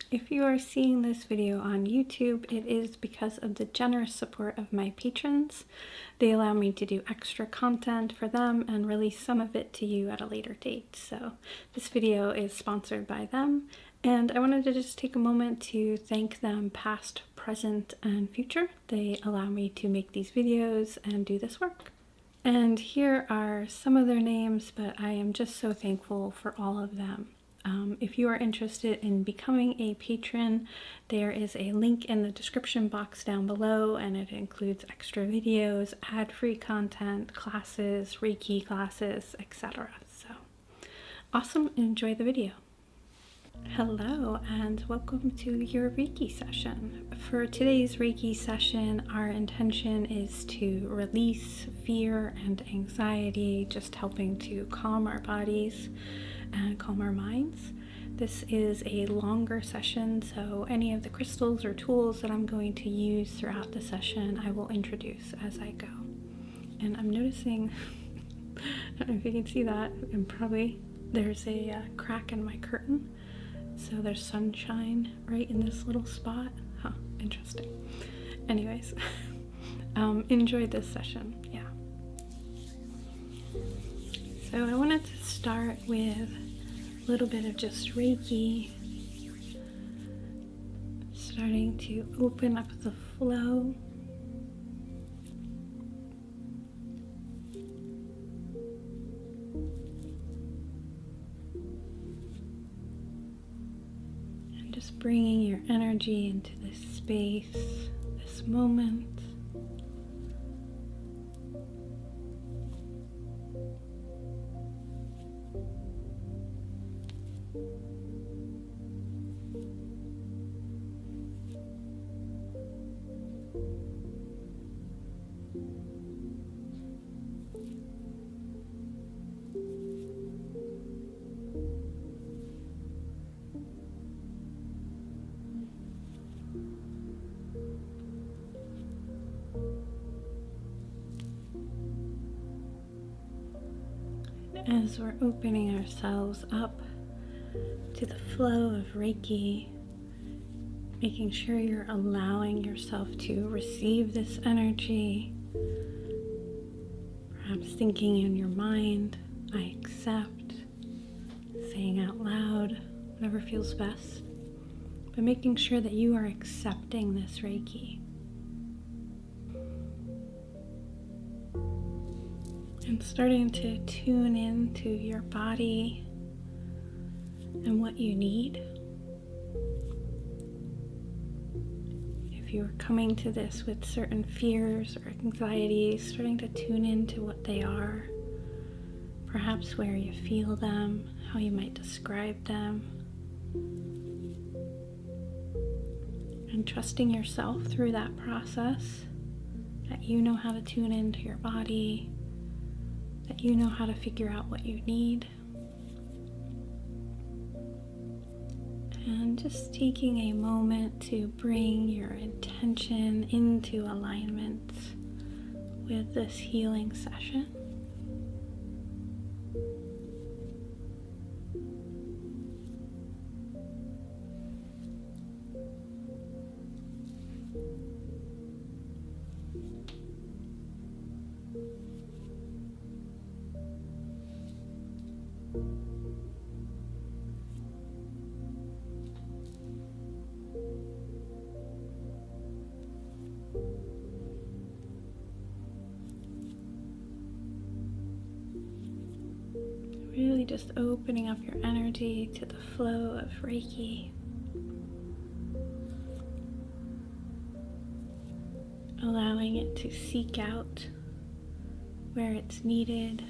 If you are seeing this video on YouTube, it is because of the generous support of my patrons. They allow me to do extra content for them and release some of it to you at a later date. So this video is sponsored by them, and I wanted to just take a moment to thank them past, present, and future. They allow me to make these videos and do this work. And here are some of their names, but I am just so thankful for all of them. If you are interested in becoming a patron, there is a link in the description box down below, and it includes extra videos, ad-free content, classes, Reiki classes, etc. So awesome, enjoy the video. Hello and welcome to your Reiki session. For today's Reiki session, our intention is to release fear and anxiety, just helping to calm our bodies and calm our minds. This is a longer session, so any of the crystals or tools that I'm going to use throughout the session, I will introduce as I go. And I'm noticing, I don't know if you can see that, and probably there's a crack in my curtain. So there's sunshine right in this little spot. Huh, interesting. Anyways, enjoy this session, yeah. So I wanted to start with a little bit of just Reiki, starting to open up the flow. And just bringing your energy into this space, this moment. As we're opening ourselves up to the flow of Reiki, making sure you're allowing yourself to receive this energy, perhaps thinking in your mind, I accept, saying out loud, whatever feels best, but making sure that you are accepting this Reiki. And starting to tune into your body and what you need. If you're coming to this with certain fears or anxieties, starting to tune into what they are, perhaps where you feel them, how you might describe them, and trusting yourself through that process, that you know how to tune into your body, that you know how to figure out what you need. And just taking a moment to bring your intention into alignment with this healing session. Really just opening up your energy to the flow of Reiki. Allowing it to seek out where it's needed.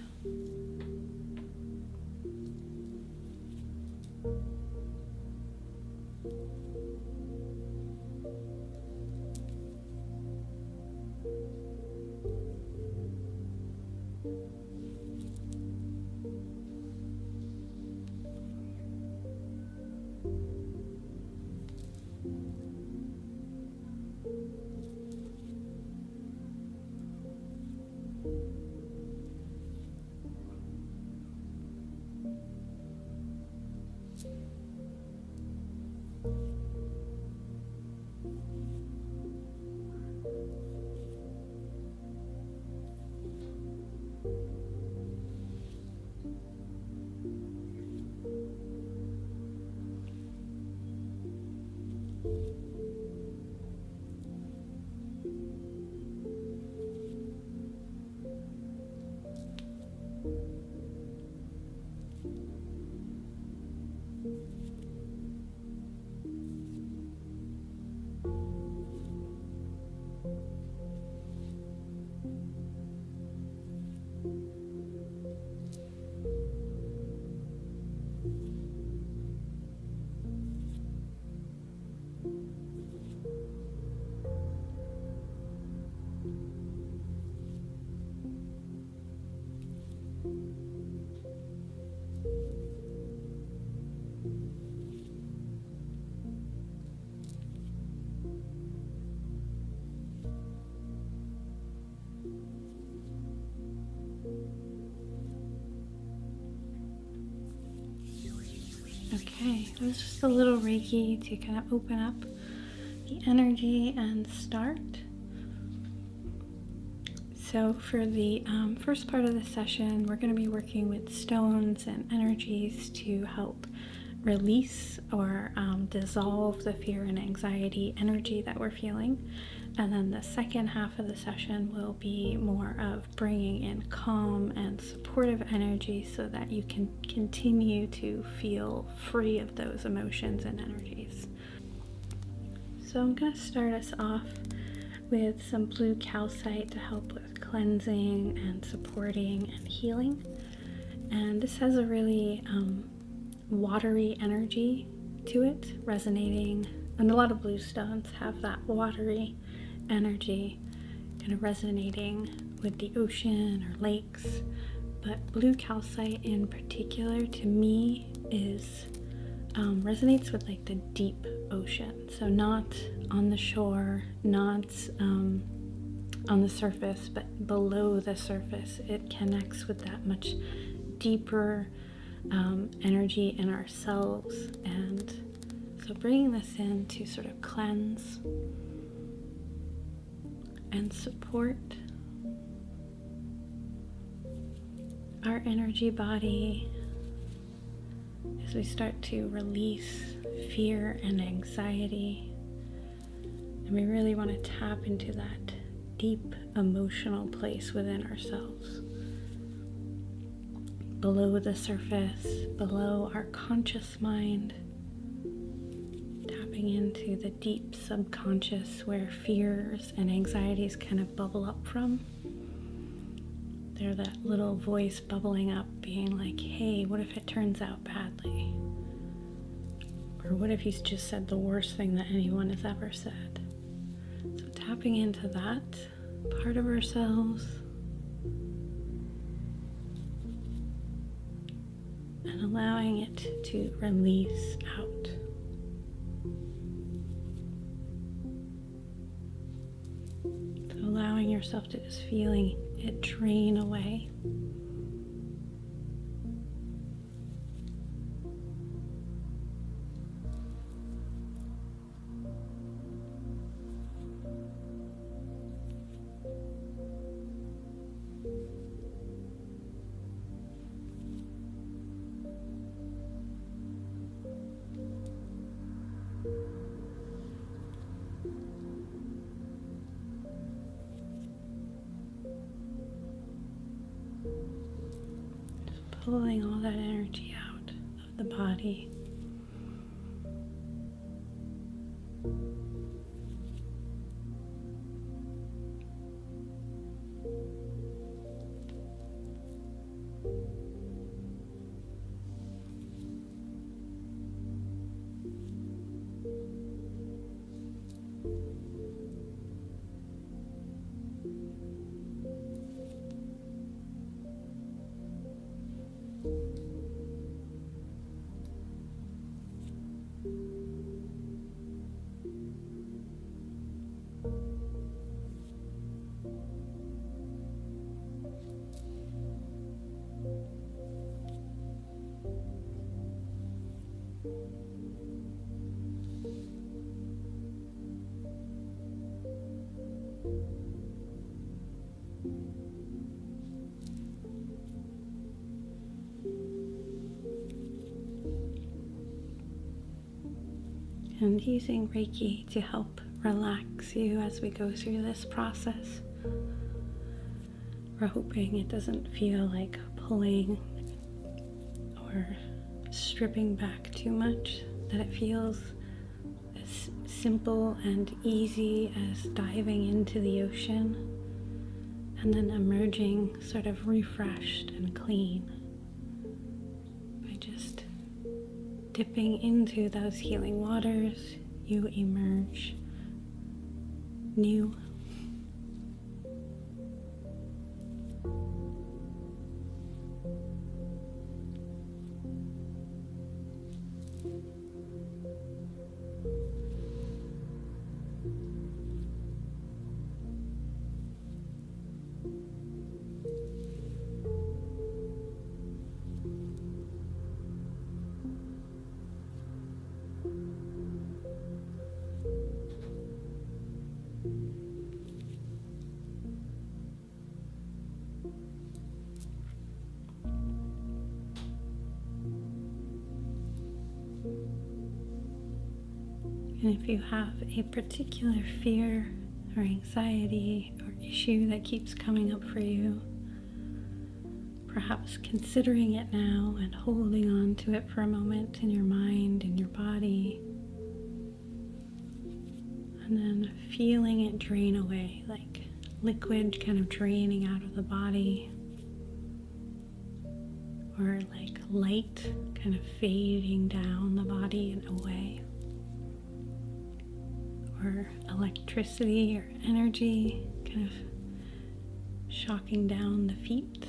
It was just a little Reiki to kind of open up the energy and start. So for the first part of the session, we're going to be working with stones and energies to help release or dissolve the fear and anxiety energy that we're feeling. And then the second half of the session will be more of bringing in calm and supportive energy so that you can continue to feel free of those emotions and energies. So I'm going to start us off with some blue calcite to help with cleansing and supporting and healing. And this has a really watery energy to it, resonating, and a lot of blue stones have that watery energy, kind of resonating with the ocean or lakes. But blue calcite in particular, to me, is resonates with like the deep ocean. So not on the shore, not on the surface, but below the surface. It connects with that much deeper energy in ourselves. And so bringing this in to sort of cleanse and support our energy body as we start to release fear and anxiety. And we really want to tap into that deep emotional place within ourselves, below the surface, below our conscious mind, tapping into the deep subconscious where fears and anxieties kind of bubble up from. They're that little voice bubbling up being like, hey, what if it turns out badly? Or what if he's just said the worst thing that anyone has ever said? So tapping into that part of ourselves and allowing it to release out. So allowing yourself to just feeling it drain away. Pulling all that energy out of the body. And using Reiki to help relax you as we go through this process. We're hoping it doesn't feel like pulling or stripping back too much, that it feels as simple and easy as diving into the ocean and then emerging sort of refreshed and clean by just dipping into those healing waters. You emerge new. And if you have a particular fear or anxiety or issue that keeps coming up for you, perhaps considering it now and holding on to it for a moment in your mind, in your body, and then feeling it drain away, like liquid kind of draining out of the body, or like light kind of fading down the body and away, or electricity or energy kind of shocking down the feet.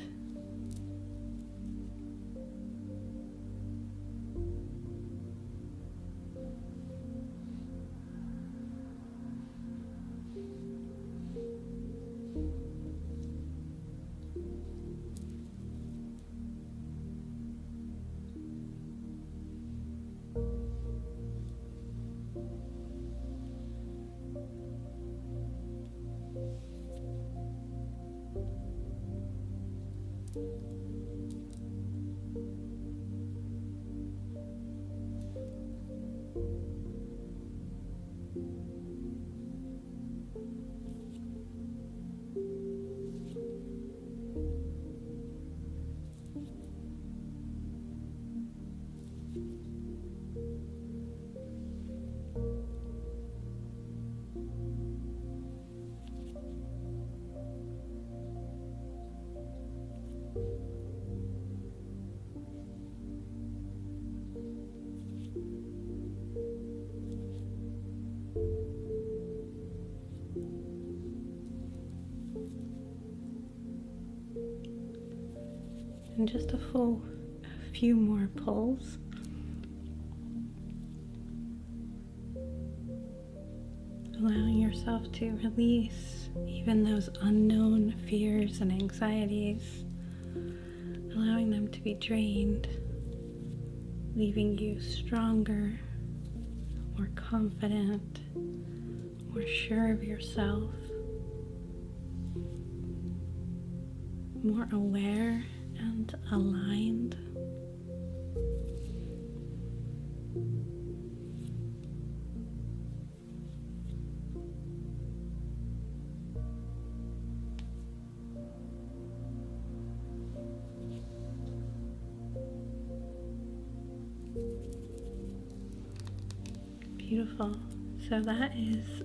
And just a few more pulls. Allowing yourself to release even those unknown fears and anxieties, allowing them to be drained, leaving you stronger, more confident, more sure of yourself, more aware and aligned. Beautiful. So that is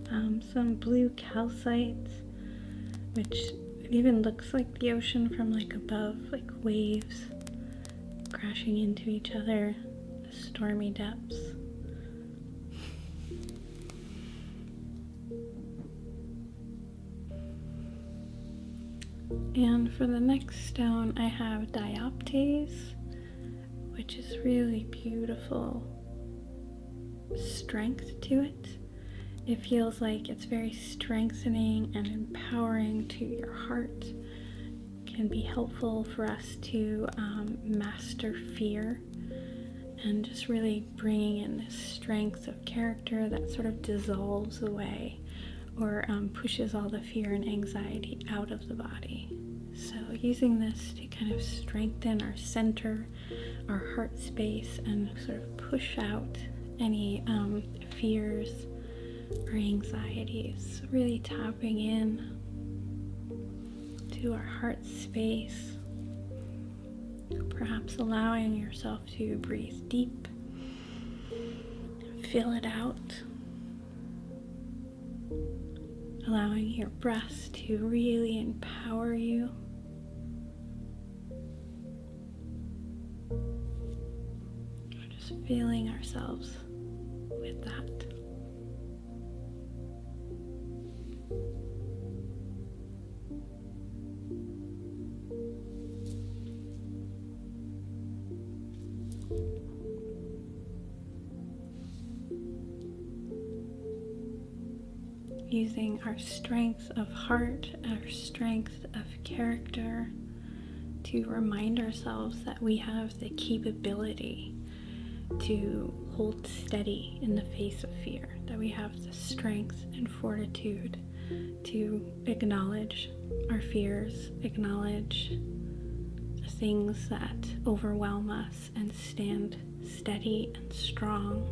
some blue calcite, which even looks like the ocean from like above, like waves crashing into each other, the stormy depths. And for the next stone, I have Dioptase, which is really beautiful strength to it. It feels like it's very strengthening and empowering to your heart. It can be helpful for us to master fear and just really bringing in this strength of character that sort of dissolves away or pushes all the fear and anxiety out of the body. So using this to kind of strengthen our center, our heart space, and sort of push out any fears or anxieties, really tapping in to our heart space, perhaps allowing yourself to breathe deep, fill it out, allowing your breath to really empower you. Just feeling ourselves with that. Using our strength of heart, our strength of character to remind ourselves that we have the capability to hold steady in the face of fear, that we have the strength and fortitude to acknowledge our fears, acknowledge the things that overwhelm us, and stand steady and strong,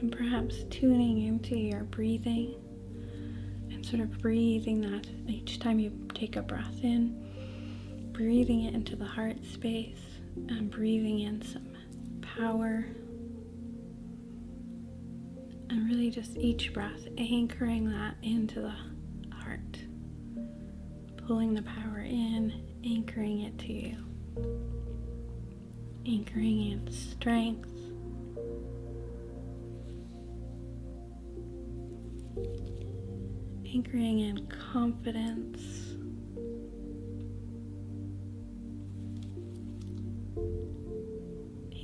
And perhaps tuning into your breathing and sort of breathing that each time you take a breath in, breathing it into the heart space and breathing in some power. And really just each breath anchoring that into the heart, pulling the power in, anchoring it to you, anchoring in strength, anchoring in confidence,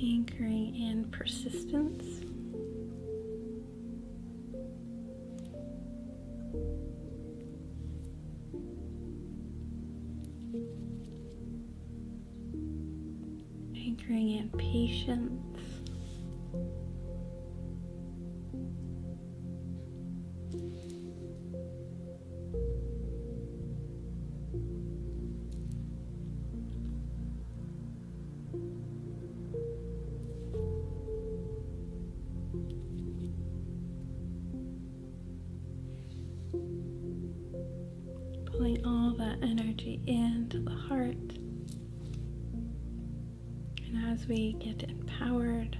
anchoring in persistence, anchoring in patience, pulling all that energy into the heart. And as we get empowered,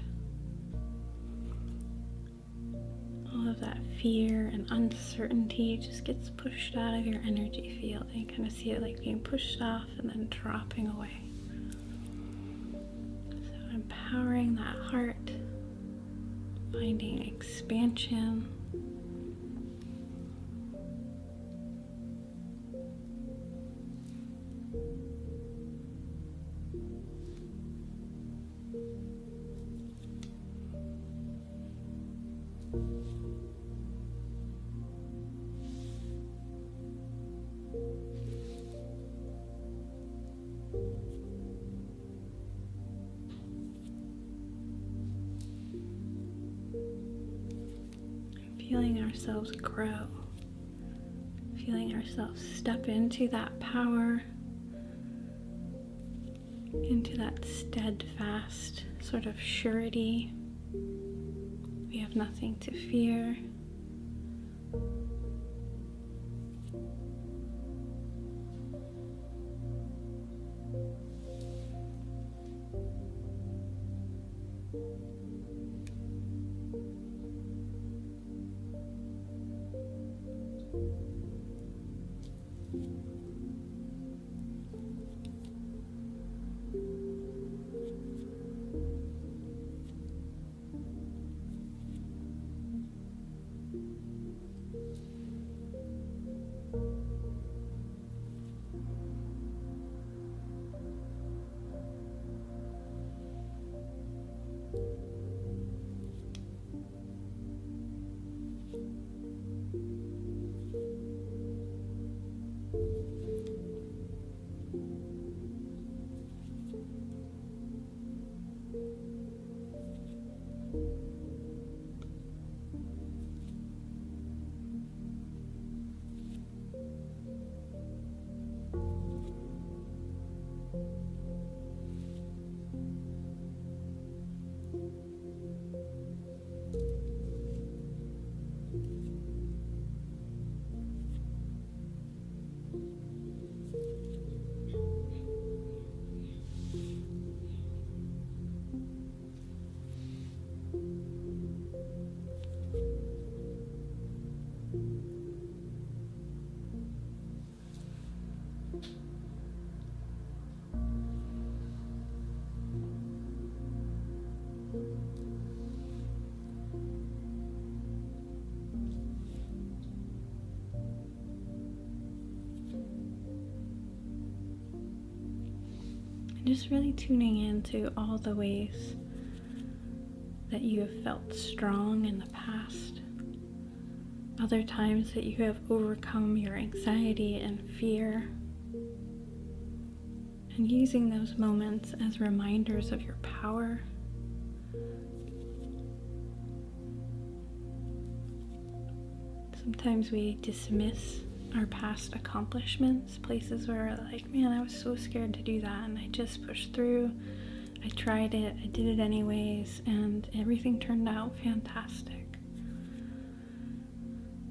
all of that fear and uncertainty just gets pushed out of your energy field. And you kind of see it like being pushed off and then dropping away. So empowering that heart, finding expansion, feeling ourselves grow, feeling ourselves step into that power, into that steadfast sort of surety. We have nothing to fear. Just really tuning into all the ways that you have felt strong in the past, other times that you have overcome your anxiety and fear, and using those moments as reminders of your power. Sometimes we dismiss our past accomplishments, places where we're like, man, I was so scared to do that, and I just pushed through. I tried it, I did it anyways, and everything turned out fantastic.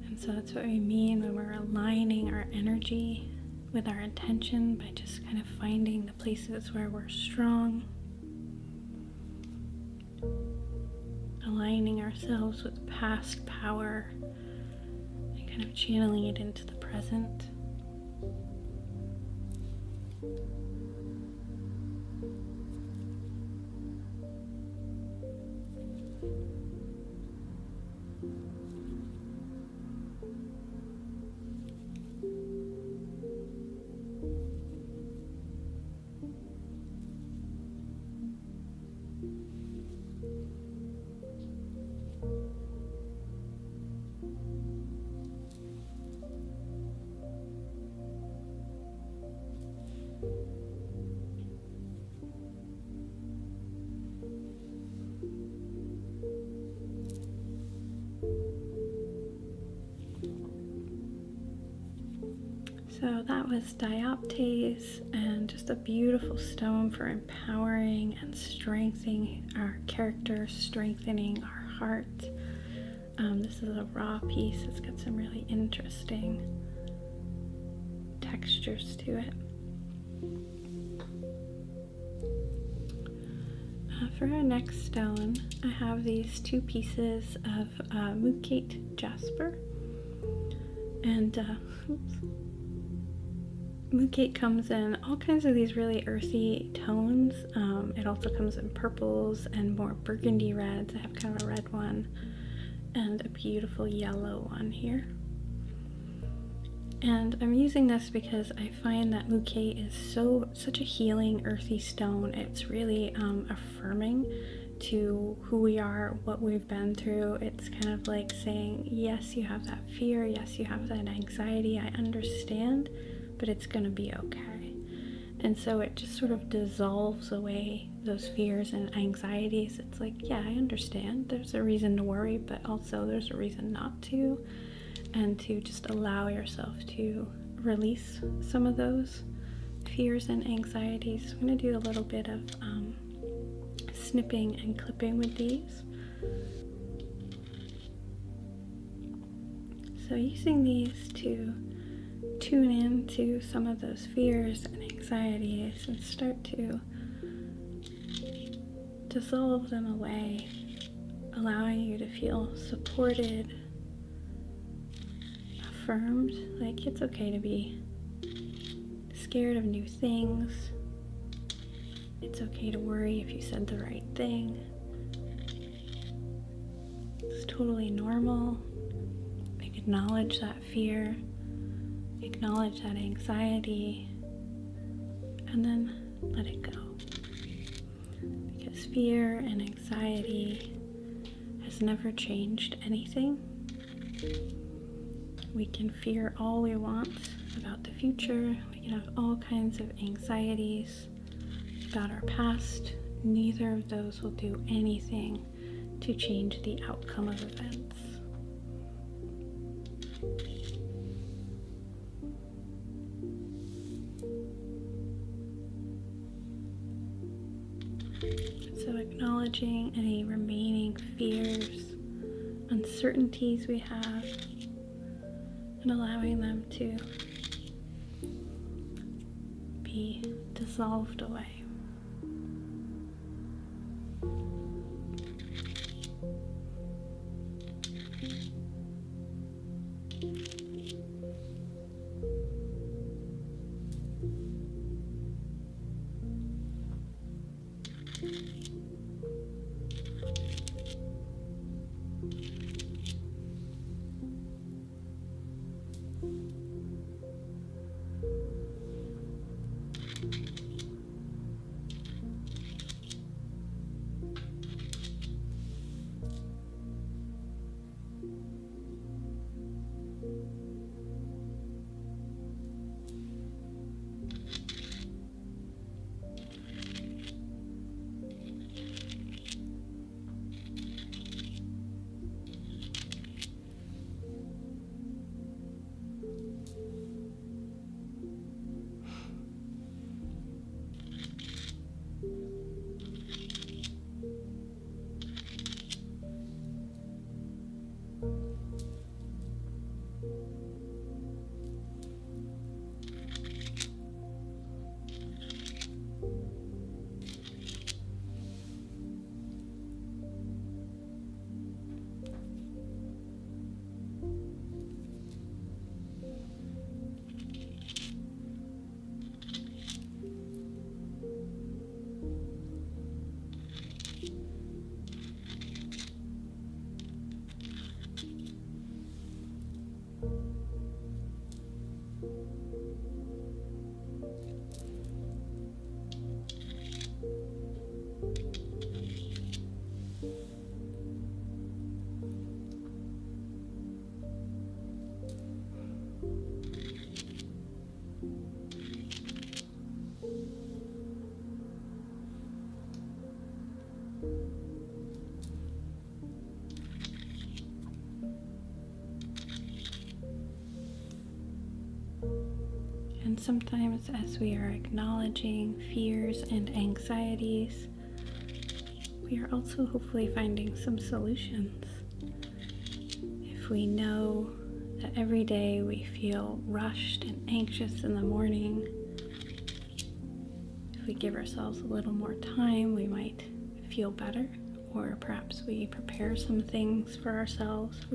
And so that's what we mean when we're aligning our energy with our intention, by just kind of finding the places where we're strong, aligning ourselves with past power, and kind of channeling it into the present. So that was Dioptase, and just a beautiful stone for empowering and strengthening our character, strengthening our heart. This is a raw piece. It's got some really interesting textures to it. For our next stone, I have these two pieces of Mookaite jasper, and Mookaite comes in all kinds of these really earthy tones. It also comes in purples and more burgundy reds. I have kind of a red one and a beautiful yellow one here. And I'm using this because I find that Mookaite is such a healing, earthy stone. It's really affirming to who we are, what we've been through. It's kind of like saying, yes, you have that fear, yes, you have that anxiety, I understand, but it's gonna be okay. And so it just sort of dissolves away those fears and anxieties. It's like, yeah, I understand, there's a reason to worry, but also there's a reason not to, and to just allow yourself to release some of those fears and anxieties. I'm gonna do a little bit of snipping and clipping with these. So using these to tune into some of those fears and anxieties and start to dissolve them away, allowing you to feel supported, affirmed, like it's okay to be scared of new things. It's okay to worry if you said the right thing. It's totally normal. Acknowledge that fear, acknowledge that anxiety, and then let it go. Because fear and anxiety has never changed anything. We can fear all we want about the future. We can have all kinds of anxieties about our past. Neither of those will do anything to change the outcome of events. So acknowledging any remaining fears, uncertainties we have, and allowing them to be dissolved away. And sometimes as we are acknowledging fears and anxieties, we are also hopefully finding some solutions. If we know that every day we feel rushed and anxious in the morning, if we give ourselves a little more time, we might feel better, or perhaps we prepare some things for ourselves.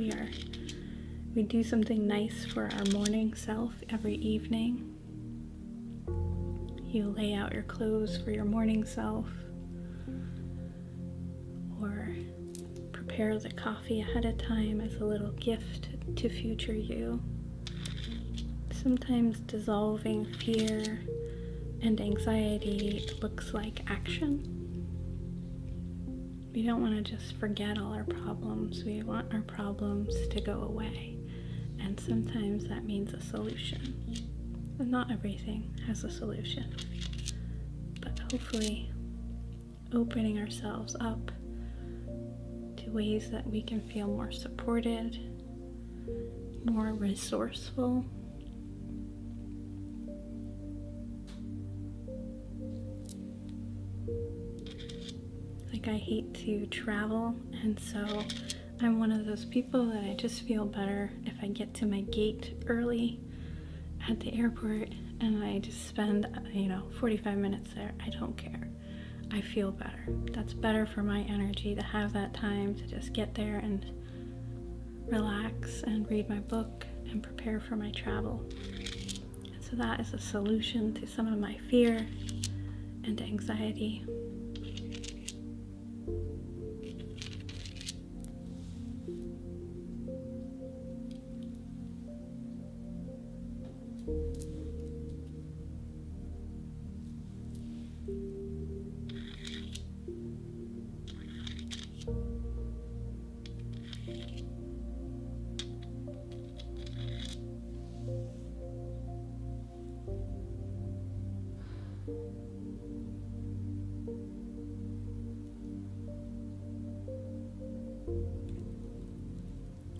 We do something nice for our morning self every evening. You lay out your clothes for your morning self, or prepare the coffee ahead of time as a little gift to future you. Sometimes dissolving fear and anxiety looks like action. We don't want to just forget all our problems. We want our problems to go away. And sometimes that means a solution. And not everything has a solution. But hopefully opening ourselves up to ways that we can feel more supported, more resourceful. Like, I hate to travel, and so I'm one of those people that I just feel better if I get to my gate early at the airport and I just spend 45 minutes there. I don't care. I feel better. That's better for my energy to have that time to just get there and relax and read my book and prepare for my travel. And so that is a solution to some of my fear and anxiety.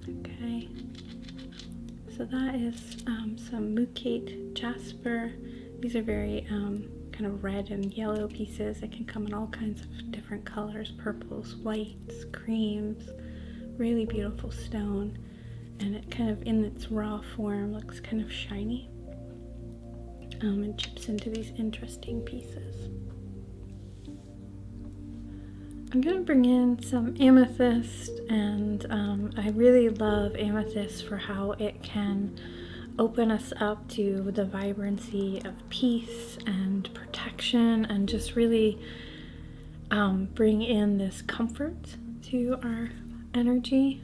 Okay, so that is some Mookaite jasper. These are very kind of red and yellow pieces. It can come in all kinds of different colors, purples, whites, creams. Really beautiful stone, and it kind of in its raw form looks kind of shiny and chips into these interesting pieces. I'm going to bring in some amethyst, and I really love amethyst for how it can open us up to the vibrancy of peace and protection, and just really bring in this comfort to our energy.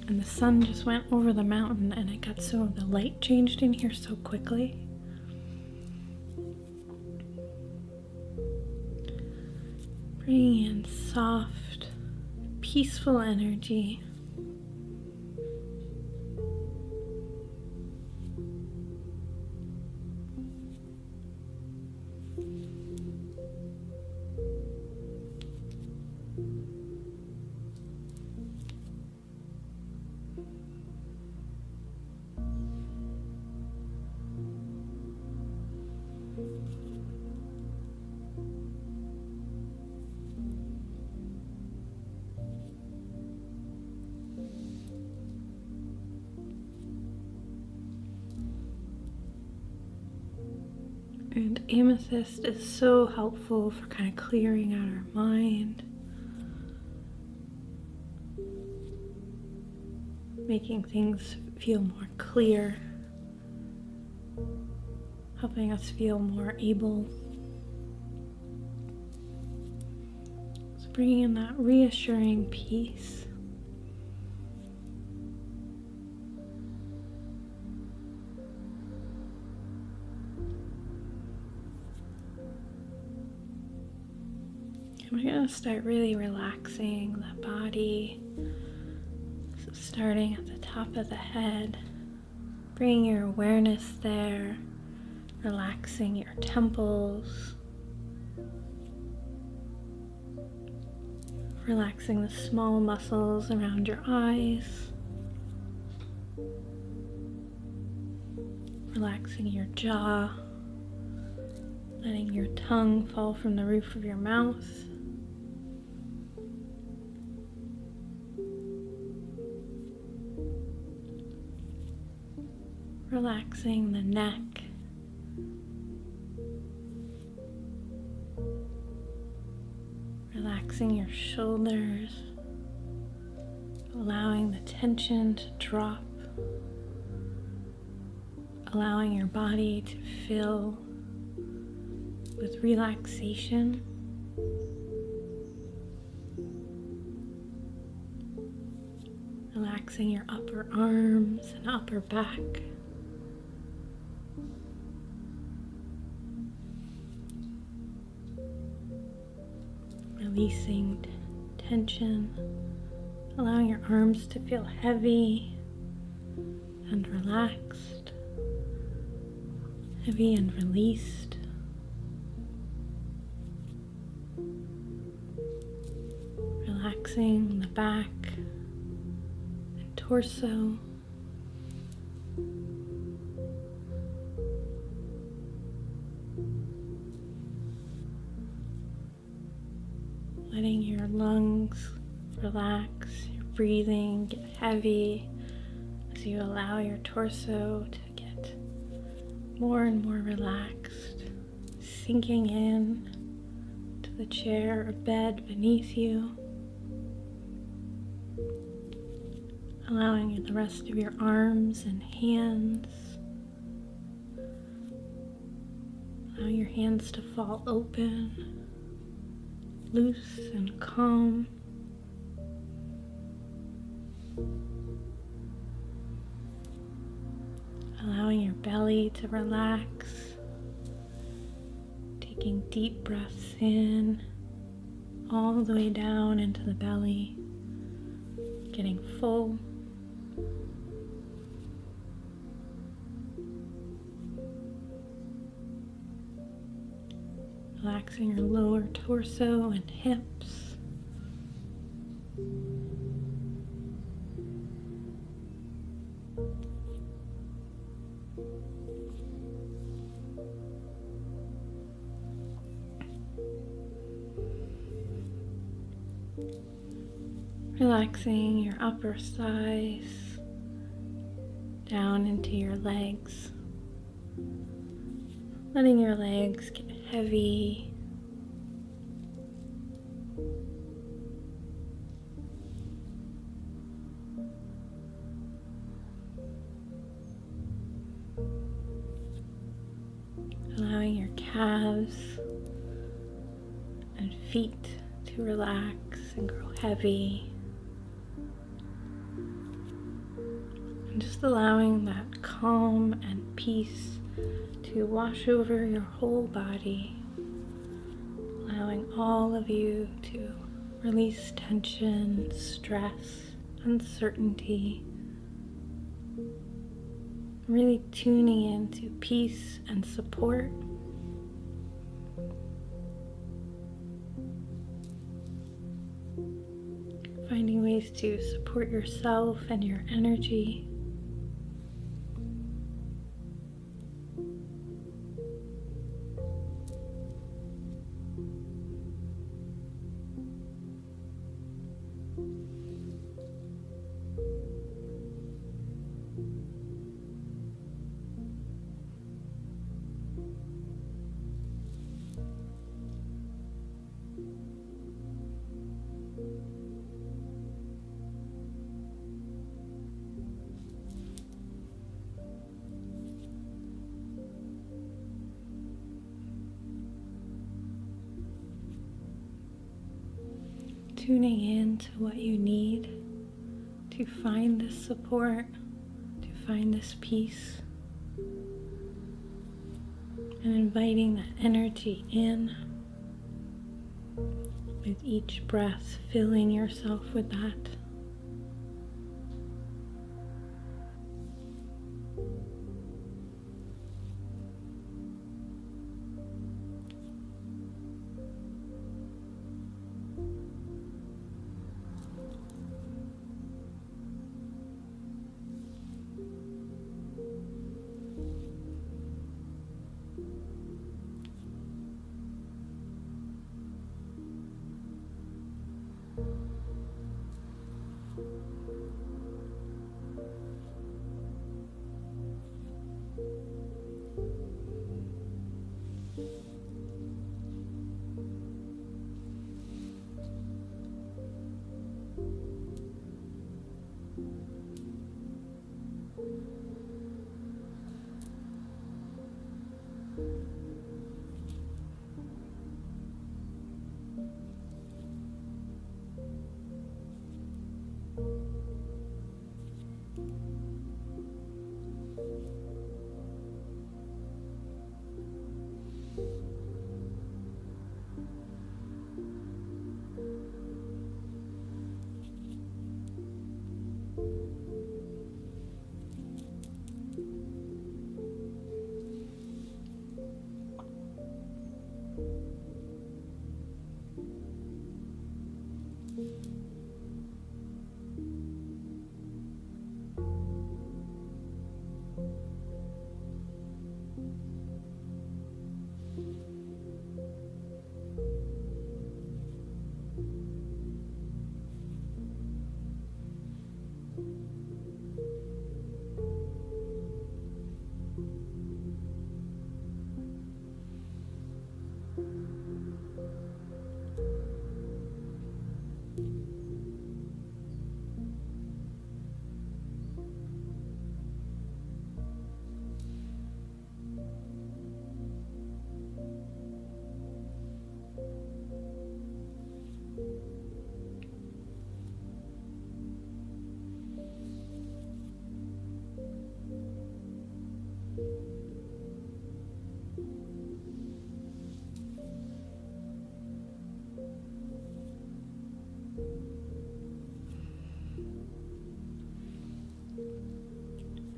And the sun just went over the mountain, and it got the light changed in here so quickly. Bringing in soft, peaceful energy. And amethyst is so helpful for kind of clearing out our mind, making things feel more clear, helping us feel more able. So bringing in that reassuring peace. And we're going to start really relaxing the body. So starting at the top of the head, bringing your awareness there, relaxing your temples, relaxing the small muscles around your eyes, relaxing your jaw, letting your tongue fall from the roof of your mouth. Relaxing the neck, relaxing your shoulders, allowing the tension to drop, allowing your body to fill with relaxation. Relaxing your upper arms and upper back. Releasing tension, allowing your arms to feel heavy and relaxed, heavy and released. Relaxing the back and torso. Letting your lungs relax, your breathing get heavy as you allow your torso to get more and more relaxed, sinking in to the chair or bed beneath you, allowing the rest of your arms and hands, allowing your hands to fall open, loose and calm. Allowing your belly to relax, taking deep breaths in, all the way down into the belly, getting full. Relaxing your lower torso and hips. Relaxing your upper thighs down into your legs. Letting your legs get heavy. Allowing your calves and feet to relax and grow heavy. And just allowing that calm and peace to wash over your whole body, allowing all of you to release tension, stress, uncertainty, really tuning into peace and support. Finding ways to support yourself and your energy. Tuning in to what you need to find this support, to find this peace, and inviting that energy in, with each breath, filling yourself with that.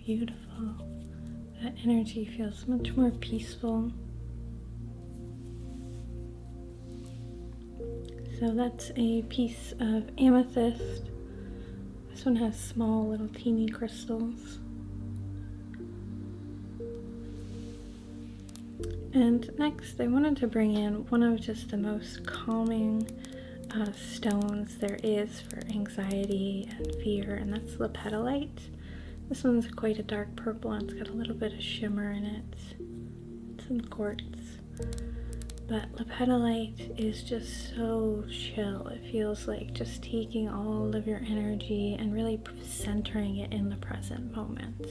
Beautiful. That energy feels much more peaceful. So that's a piece of amethyst. This one has small little teeny crystals. And next I wanted to bring in one of just the most calming stones there is for anxiety and fear, and that's Lepidolite. This one's quite a dark purple and it's got a little bit of shimmer in it. It's in quartz. But Lepidolite is just so chill. It feels like just taking all of your energy and really centering it in the present moment.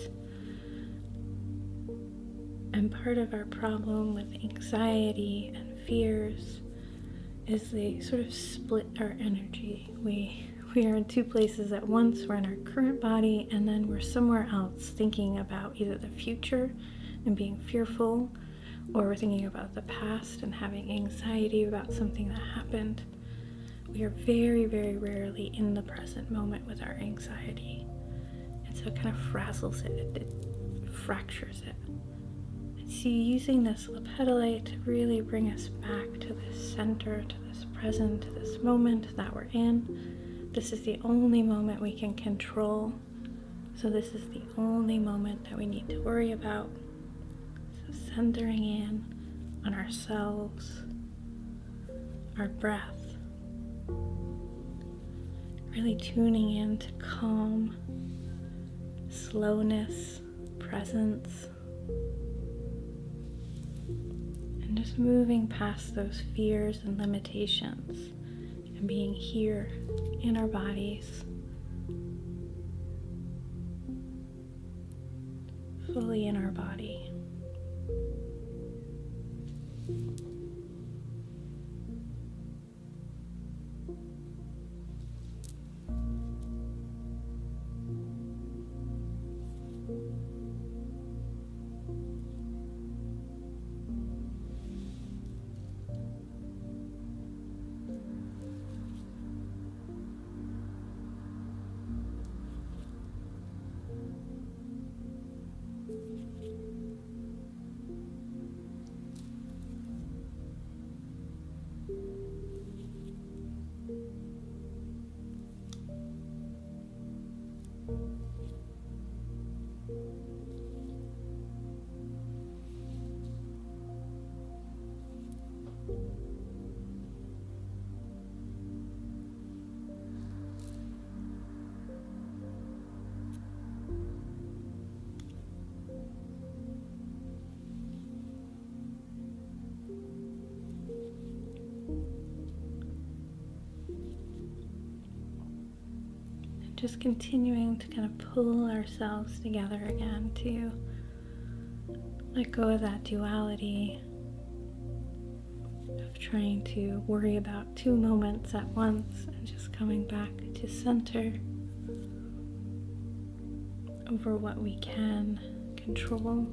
And part of our problem with anxiety and fears is they sort of split our energy. We are in two places at once. We're in our current body, and then we're somewhere else thinking about either the future and being fearful, or we're thinking about the past and having anxiety about something that happened. We are very, very rarely in the present moment with our anxiety. And so it kind of frazzles it, it fractures it. And so using this Lepidolite to really bring us back to this center, to this present, to this moment that we're in. This is the only moment we can control. So this is the only moment that we need to worry about. So centering in on ourselves, our breath, really tuning in to calm, slowness, presence, and just moving past those fears and limitations and being here in our bodies, fully in our body. just continuing to kind of pull ourselves together again to let go of that duality of trying to worry about two moments at once and just coming back to center over what we can control.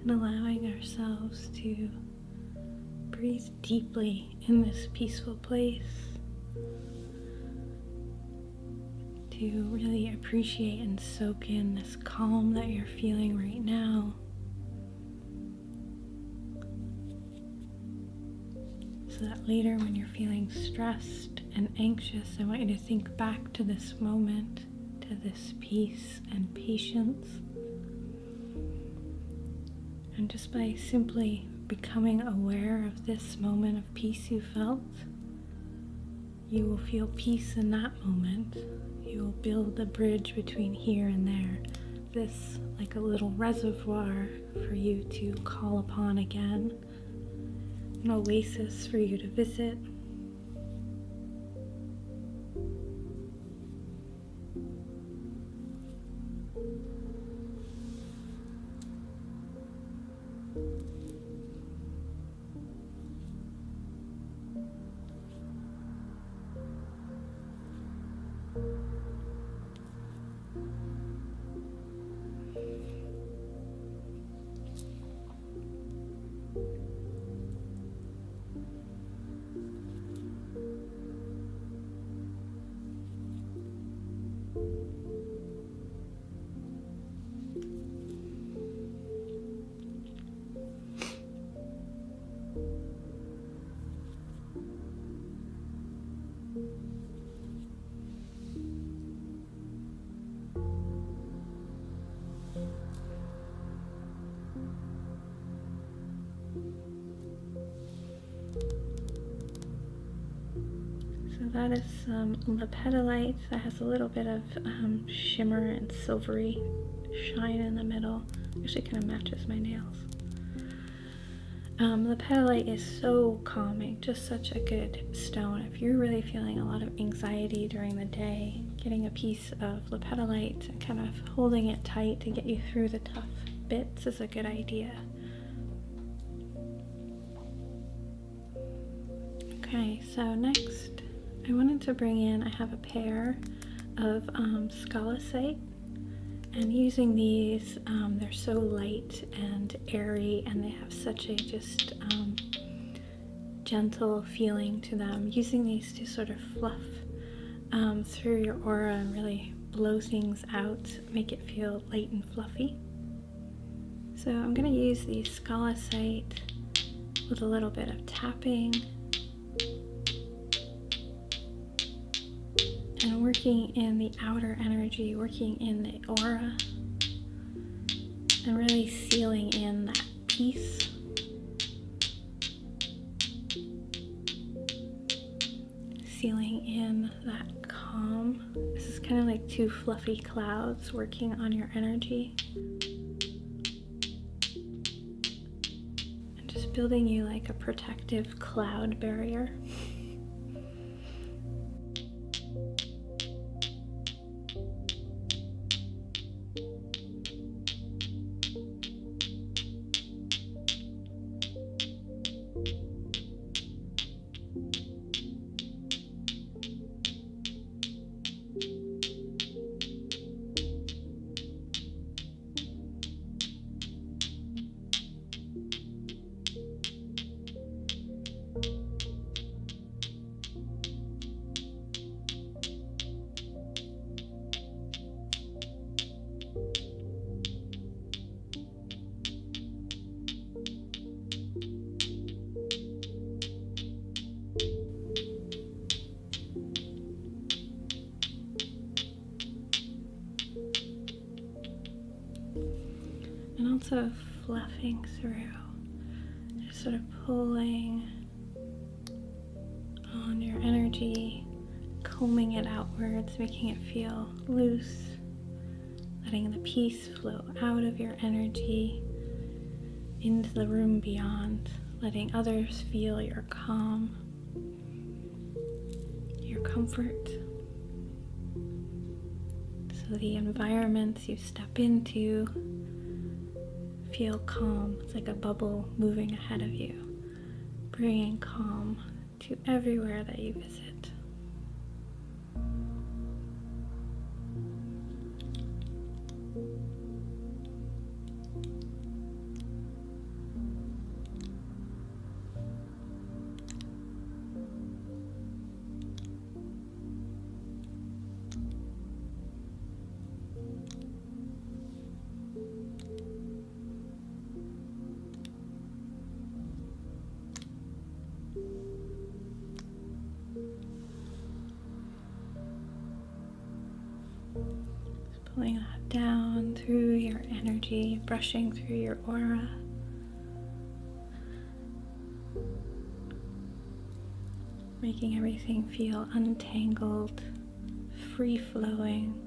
And allowing ourselves to breathe deeply in this peaceful place, to really appreciate and soak in this calm that you're feeling right now. So that later when you're feeling stressed and anxious, I want you to think back to this moment, to this peace and patience. And just by simply becoming aware of this moment of peace you felt, you will feel peace in that moment. You will build a bridge between here and there. This like a little reservoir for you to call upon again. An oasis for you to visit. So that is some Lepidolite that has a little bit of shimmer and silvery shine in the middle. Actually kind of matches my nails. Lepidolite is so calming, just such a good stone. If you're really feeling a lot of anxiety during the day, getting a piece of Lepidolite and kind of holding it tight to get you through the tough bits is a good idea. Okay, so next I wanted to bring in, I have a pair of Scolecite, and using these, they're so light and airy, and they have such a just gentle feeling to them. Using these to sort of fluff through your aura and really blow things out, make it feel light and fluffy. So I'm going to use the Scolecite with a little bit of tapping and working in the outer energy, working in the aura, and really sealing in that peace. Sealing in that calm. This is kind of like two fluffy clouds working on your energy. And just building you like a protective cloud barrier. And also fluffing through, just sort of pulling on your energy, combing it outwards, making it feel loose, letting the peace flow out of your energy into the room beyond, letting others feel your calm, your comfort. So the environments you step into feel calm. It's like a bubble moving ahead of you, bringing calm to everywhere that you visit. Pulling that down through your energy, brushing through your aura. Making everything feel untangled, free-flowing.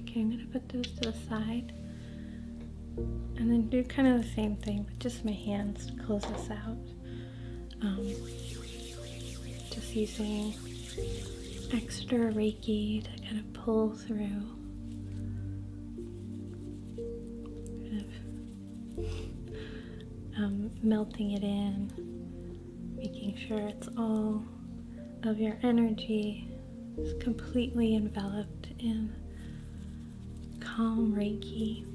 Okay, I'm going to put those to the side and then do kind of the same thing, but just my hands to close this out. Just using extra Reiki to kind of pull through. Melting it in, making sure it's all of your energy is completely enveloped in calm Reiki.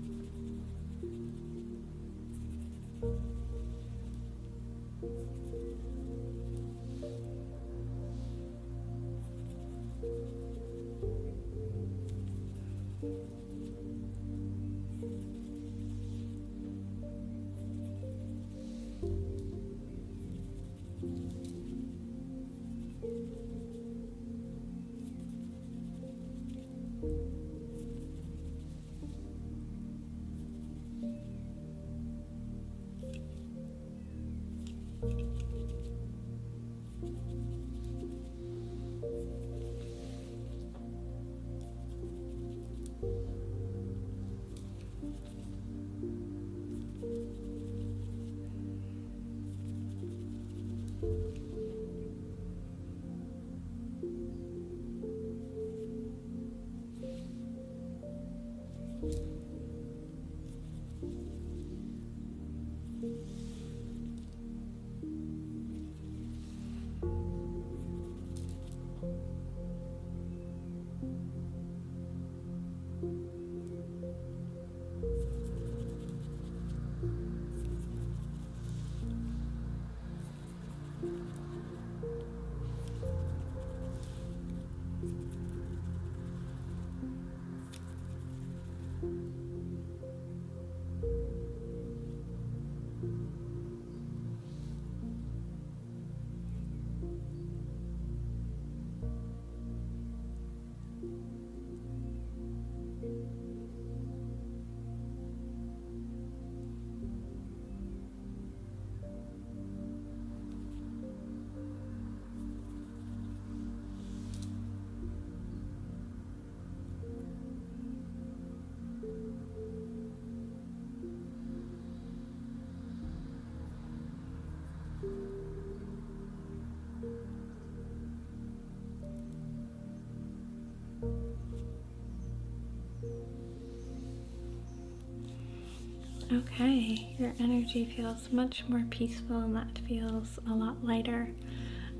Okay, your energy feels much more peaceful and that feels a lot lighter.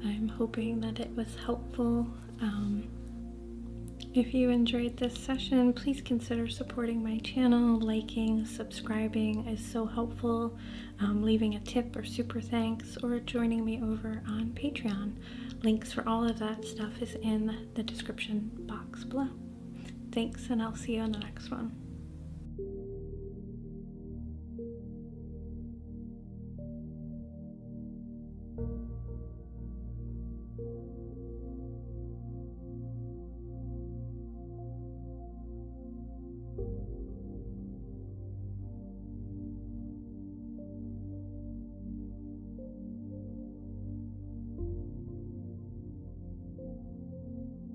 I'm hoping that it was helpful. If you enjoyed this session, please consider supporting my channel. Liking, subscribing is so helpful. Leaving a tip or super thanks, or joining me over on Patreon. Links for all of that stuff is in the description box below. Thanks, and I'll see you in the next one.